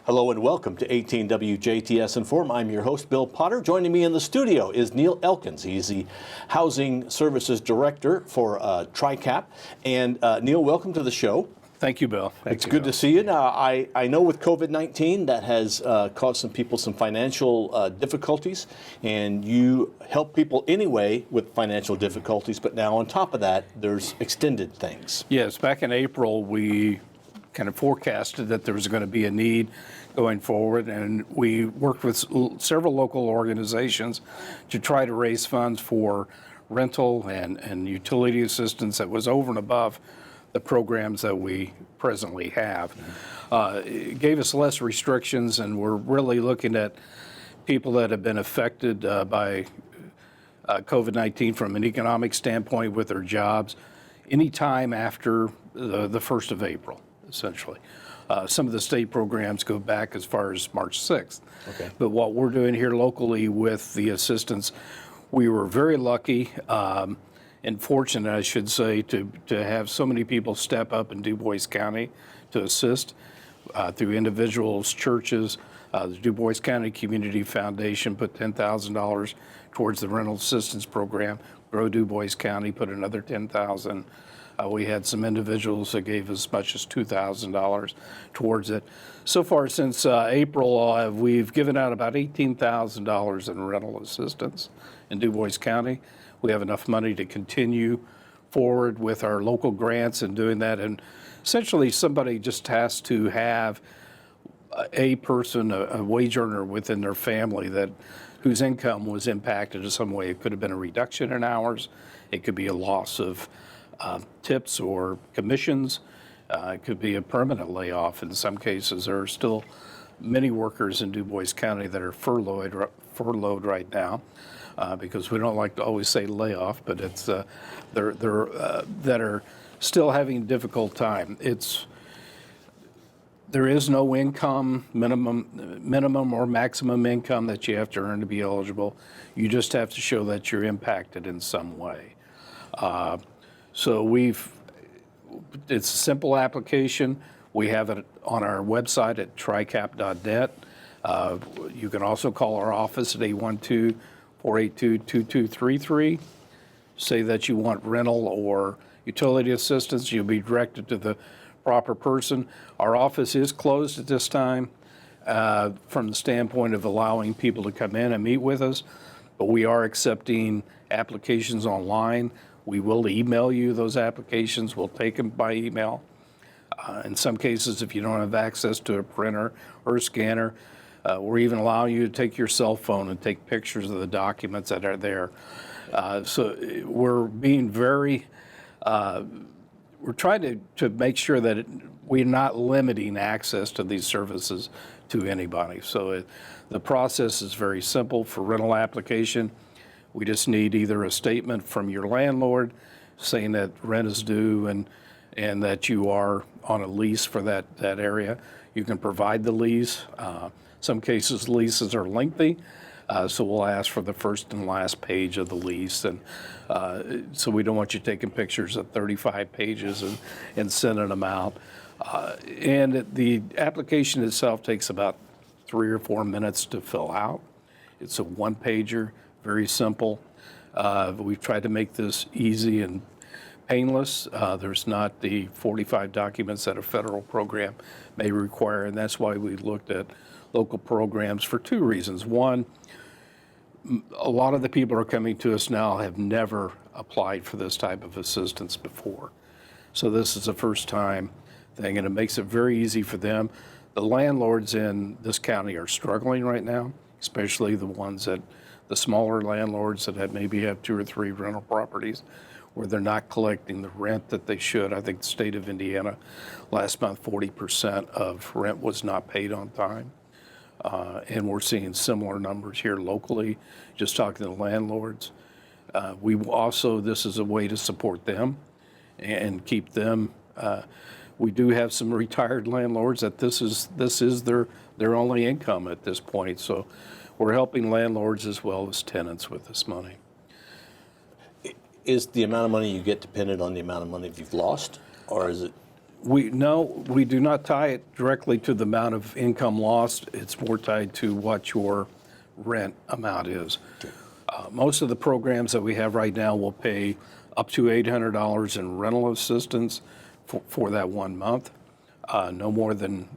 Hello and welcome to 18 WJTS Inform. I'm your host, Bill Potter. Joining me in the studio is Neil Elkins. He's the Housing Services Director for TRICAP. And Neil, welcome to the show. Thank you, Bill. It's good to see you. Now, I know with COVID-19 that has caused some people some financial difficulties, and you help people anyway with financial difficulties, but now on top of that, there's extended things. Yes, back in April, we kind of forecasted that there was going to be a need going forward, and we worked with several local organizations to try to raise funds for rental and utility assistance that was over and above the programs that we presently have. It gave us less restrictions, and we're really looking at people that have been affected by COVID-19 from an economic standpoint with their jobs anytime after the 1st of April, essentially. Some of the state programs go back as far as March 6th. Okay. But what we're doing here locally with the assistance, we were very lucky and fortunate, I should say, to have so many people step up in Du Bois County to assist through individuals, churches. The Du Bois County Community Foundation put $10,000 towards the rental assistance program. Grow Du Bois County put another $10,000. We had some individuals that gave as much as $2,000 towards it. So far since April, we've given out about $18,000 in rental assistance in Du Bois County. We have enough money to continue forward with our local grants and doing that. And essentially, somebody just has to have a person, a wage earner within their family whose income was impacted in some way. It could have been a reduction in hours. It could be a loss of tips or commissions. It could be a permanent layoff. In some cases, there are still many workers in Du Bois County that are furloughed right now. Because we don't like to always say layoff, but it's they're that are still having a difficult time. There is no income minimum or maximum income that you have to earn to be eligible. You just have to show that you're impacted in some way. So it's a simple application. We have it on our website at tricap.net. You can also call our office at 812-482-2233. Say that you want rental or utility assistance. You'll be directed to the proper person. Our office is closed at this time from the standpoint of allowing people to come in and meet with us, but we are accepting applications online. We will email you those applications. We'll take them by email. In some cases, if you don't have access to a printer or a scanner, we're even allowing you to take your cell phone and take pictures of the documents that are there. So we're being very, we're trying to make sure that we're not limiting access to these services to anybody. So the process is very simple for rental application. We just need either a statement from your landlord saying that rent is due and that you are on a lease for that area. You can provide the lease. Some cases leases are lengthy, so we'll ask for the first and last page of the lease. And so we don't want you taking pictures of 35 pages and sending them out. And the application itself takes about 3 or 4 minutes to fill out. It's a one-pager, very simple. We've tried to make this easy and painless. There's not the 45 documents that a federal program may require, and that's why we looked at local programs for 2 reasons. One, a lot of the people who are coming to us now have never applied for this type of assistance before. So this is a first time thing, and it makes it very easy for them. The landlords in this county are struggling right now, especially the smaller landlords that maybe have 2 or 3 rental properties where they're not collecting the rent that they should. I think the state of Indiana, last month, 40% of rent was not paid on time. And we're seeing similar numbers here locally, just talking to the landlords. We also, this is a way to support them and keep them. We do have some retired landlords that this is their only income at this point. So we're helping landlords as well as tenants with this money. Is the amount of money you get dependent on the amount of money you've lost, or is it? We do not tie it directly to the amount of income lost. It's more tied to what your rent amount is. Most of the programs that we have right now will pay up to $800 in rental assistance for that 1 month, no more than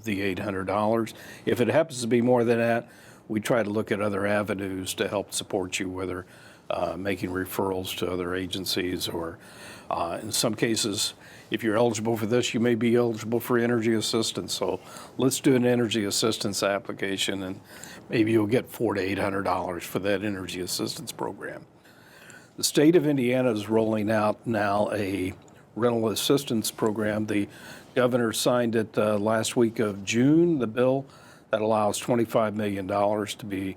the $800. If it happens to be more than that, we try to look at other avenues to help support you, whether making referrals to other agencies or in some cases, if you're eligible for this, you may be eligible for energy assistance. So let's do an energy assistance application and maybe you'll get $400 to $800 for that energy assistance program. The state of Indiana is rolling out now a rental assistance program. The governor signed it last week of June, the bill that allows $25 million to be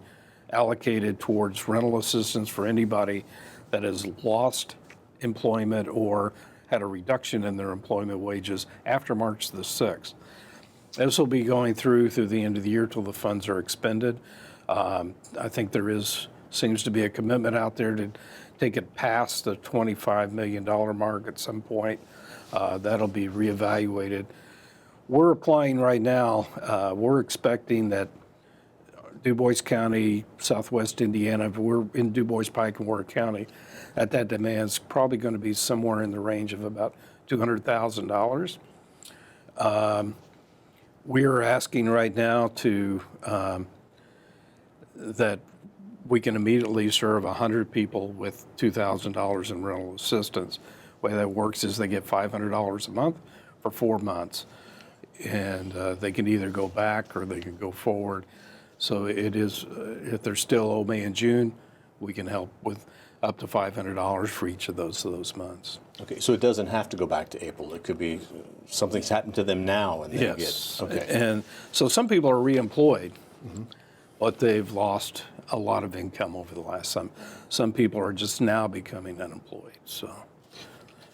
allocated towards rental assistance for anybody that has lost employment or had a reduction in their employment wages after March the 6th. This will be going through the end of the year till the funds are expended. I think seems to be a commitment out there to take it past the $25 million mark at some point. That'll be reevaluated. We're applying right now. We're expecting that Du Bois County, Southwest Indiana, we're in Du Bois, Pike, and Warwick County, that demand's probably going to be somewhere in the range of about $200,000. We are asking right now that we can immediately serve 100 people with $2,000 in rental assistance. The way that works is they get $500 a month for 4 months, and they can either go back or they can go forward. So it is, if they're still owe May and June, we can help with up to $500 for each of those months. Okay, so it doesn't have to go back to April. It could be something's happened to them now and they Yes. get, okay. And so some people are reemployed, but they've lost a lot of income over the last some people are just now becoming unemployed. So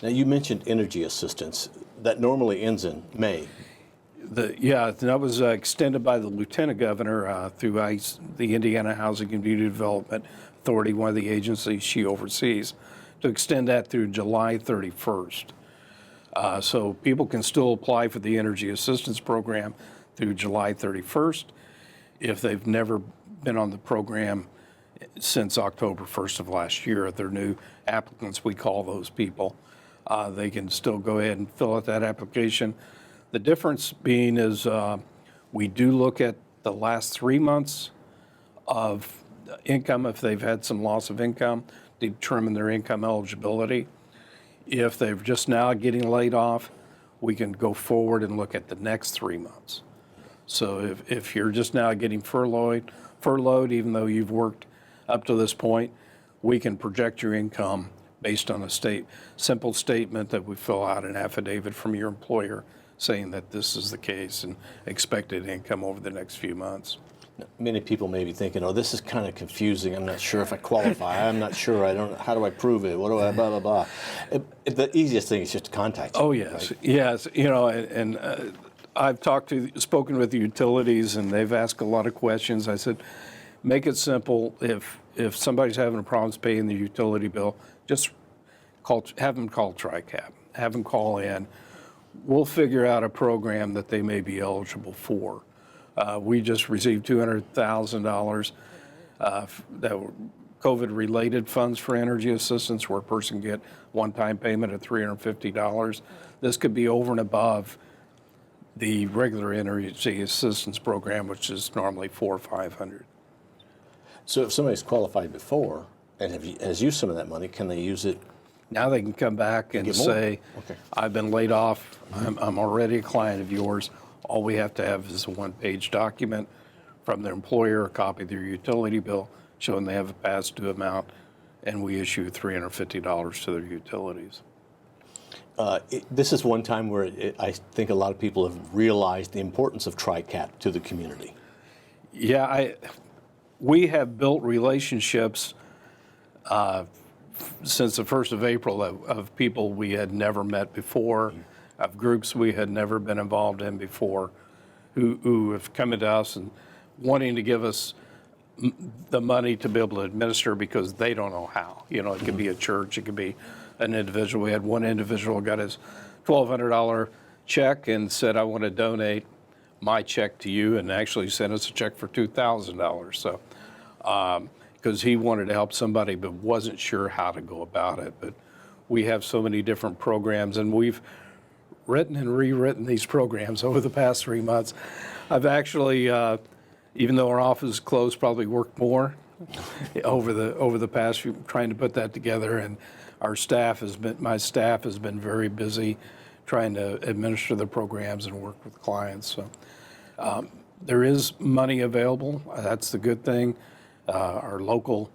Now you mentioned energy assistance. That normally ends in May. That was extended by the Lieutenant Governor through the Indiana Housing and Community Development Authority, one of the agencies she oversees, to extend that through July 31st. So people can still apply for the Energy Assistance Program through July 31st if they've never been on the program since October 1st of last year. If they're new applicants, we call those people. They can still go ahead and fill out that application. The difference being is we do look at the last 3 months of income if they've had some loss of income, determine their income eligibility. If they're just now getting laid off, we can go forward and look at the next 3 months. So if you're just now getting furloughed, even though you've worked up to this point, we can project your income based on a simple statement that we fill out, an affidavit from your employer saying that this is the case and expected income over the next few months. Many people may be thinking, oh, this is kind of confusing. I'm not sure if I qualify. I'm not sure. How do I prove it? What do I, blah, blah, blah. The easiest thing is just to contact you. Oh, yes. Right? Yes. I've spoken with the utilities and they've asked a lot of questions. I said, make it simple. If somebody's having a problem paying the utility bill, just have them call TRICAP. Have them call in. We'll figure out a program that they may be eligible for. We just received $200,000 that were COVID-related funds for energy assistance, where a person can get one-time payment of $350. This could be over and above the regular energy assistance program, which is normally $400 or $500. So if somebody's qualified before and has used some of that money, can they use it? Now they can come back and say, okay, I've been laid off, I'm already a client of yours. All we have to have is a one-page document from their employer, a copy of their utility bill showing they have a past due amount, and we issue $350 to their utilities. This is one time where I think a lot of people have realized the importance of TRICAP to the community. Yeah, we have built relationships since the 1st of April of people we had never met before, of groups we had never been involved in before, who have come to us and wanting to give us the money to be able to administer because they don't know how. You know, it could be a church, it could be an individual. We had one individual got his $1,200 check and said, I want to donate my check to you, and actually sent us a check for $2,000. So, because he wanted to help somebody but wasn't sure how to go about it. But we have so many different programs, and we've written and rewritten these programs over the past 3 months. I've actually, even though our office is closed, probably worked more over the past few, trying to put that together. And my staff has been very busy trying to administer the programs and work with clients. So there is money available. That's the good thing. Our local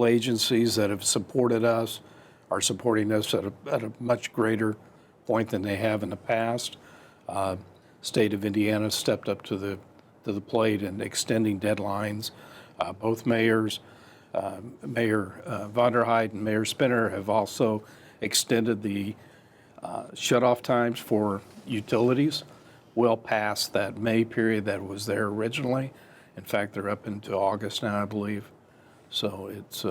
agencies that have supported us are supporting us at a much greater point than they have in the past. State of Indiana stepped up to the plate in extending deadlines. Both mayors, Mayor von der Heid and Mayor Spinner, have also extended the shutoff times for utilities well past that May period that was there originally. In fact, they're up into August now, I believe. So it's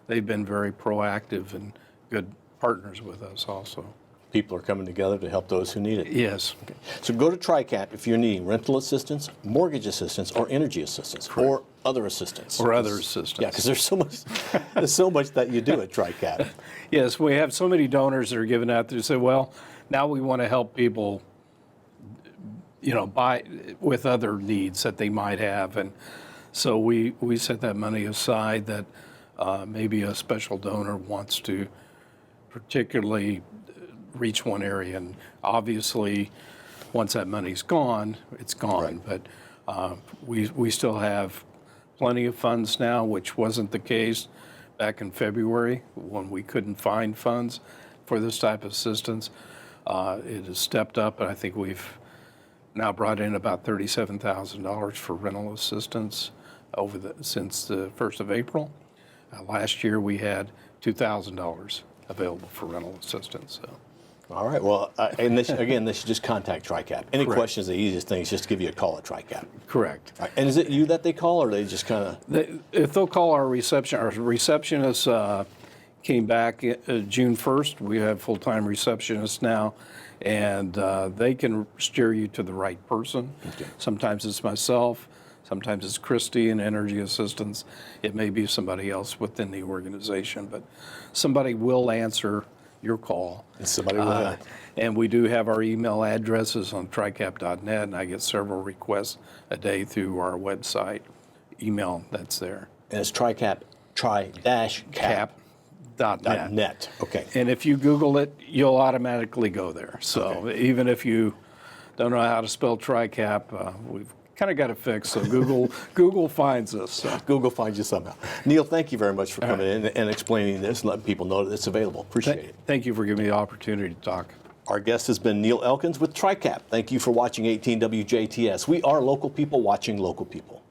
they've been very proactive and good partners with us also. People are coming together to help those who need it. Yes. Okay. So go to TRICAP if you're needing rental assistance, mortgage assistance, or energy assistance, Correct. or other assistance. Or other assistance. Yeah, because there's so much that you do at TRICAP. Yes, we have so many donors that are giving out there who say, well, now we want to help people, buy with other needs that they might have. And so we set that money aside that maybe a special donor wants to particularly reach one area. And obviously, once that money's gone, it's gone. Right. But we still have plenty of funds now, which wasn't the case back in February when we couldn't find funds for this type of assistance. It has stepped up, and I think we've now brought in about $37,000 for rental assistance since the 1st of April. Last year we had $2,000 available for rental assistance. So. All right. Well, and they should just contact TRICAP. Any Correct. questions, the easiest thing is just to give you a call at TRICAP. Correct. All right. And is it you that they call, or they just kind of? If they'll call our receptionist came back June 1st. We have full-time receptionists now, and they can steer you to the right person. Okay. Sometimes it's myself. Sometimes it's Christy in energy assistance. It may be somebody else within the organization, but somebody will answer your call. And somebody will. And we do have our email addresses on tricap.net, and I get several requests a day through our website email that's there. And it's TRICAP, Cap.net. .net. Okay. And if you Google it, you'll automatically go there. So Okay. even if you don't know how to spell TRICAP, we've kind of got it fixed. So Google finds us. So. Google finds you somehow. Neil, thank you very much for coming in and explaining this and letting people know that it's available. Appreciate it. Thank you for giving me the opportunity to talk. Our guest has been Neil Elkins with TRICAP. Thank you for watching 18 WJTS. We are local people watching local people.